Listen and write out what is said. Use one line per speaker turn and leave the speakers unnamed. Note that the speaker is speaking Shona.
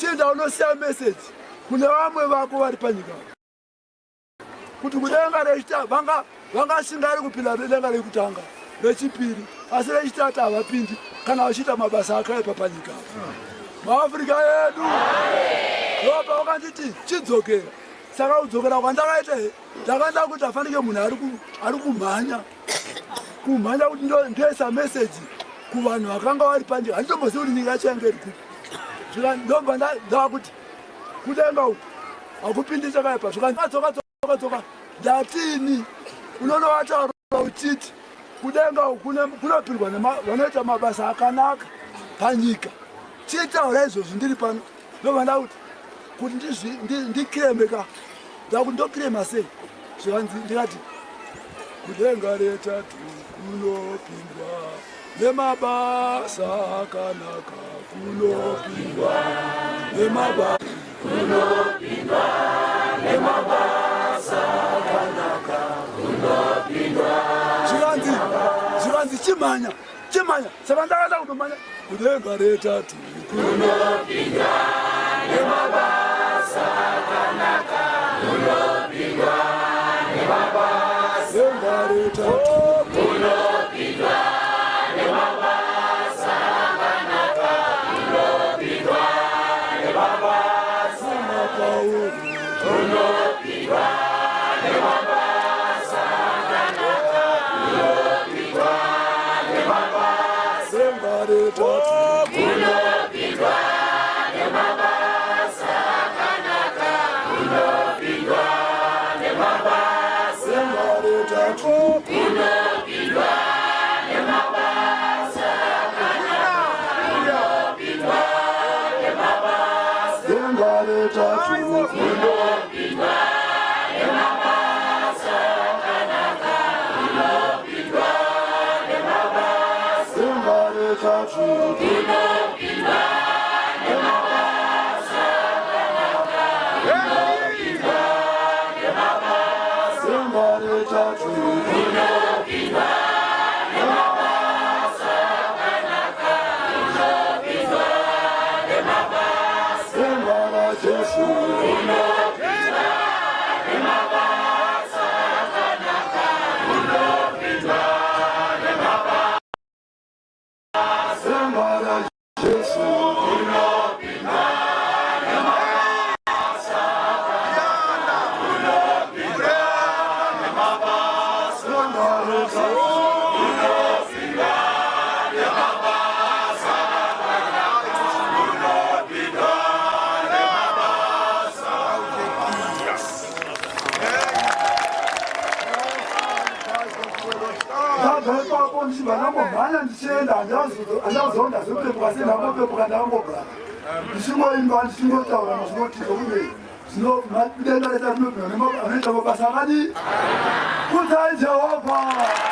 Chinda unosiya message kune vamwe vako vari panyika kuti kudenga rechita vanga singari kupinda denga rekutanga rechipiri asi rechitatu havapindi kana vachiita mabasa akaipa panyika maafrika yedu ndopa wakanditi chidzokera saka kudzokera kwandakaita ndakaenda kuti afanike munhu ari kumhanya kuti ndoisa message kuvanhu vakanga vari panyika handitombozivi kuti nyika change iri kupi ndomba ndakuti kudenga uku hakupindi chakaipa zvikadzoka ndatini unonovataura uchiti kudenga uku kunopindwa vanoita mabasa akanaka panyika chitaura izvozvo ndiri pano ndobva ndakuti kuti ndikiremeka ndakuti ndokirema sei zvikanzi ndikati kudenga retatu kunopindwa nemabasa akanaka kunopindwa nemabasa akanaka kunopindwa zvikanzi chimhanya saka ndakaenda kundomhanya kudenga retatu kunopindwa nemabasa akanaka kunopindwa nemabasa retatu kunopindwa nemabasa akanaka kunopindwa nemabasa makauru kunopindwa nemabasa akanaka kunopindwa nemabasa retatu kunopindwa nemabasa akanaka kunopindwa nemabasa retatu kunopindwa nemabasa akanaka kunopindwa nemabasa retatu kunopindwa nemabasa akanaka kunopindwa nemabasa retatu kunopindwa nemabasa akanaka kunopindwa nemabasa retatu kunopindwa nemabasa akanaka kunopindwa nemabasa Jesu kunopindwa nemabasa akanaka kunopindwa nemabasa Jesu kunopindwa nemabasa akanaka kunopindwa nemabasa kunopindwa nemabasa vanangomhanya ndichienda handazonda zvepepuka sendangopepuka ndangogara ndichingoimba ndichingotaura mazvinotiza uye denda reta rinopinwa anoita mabasa akadi kudzai Jehovha.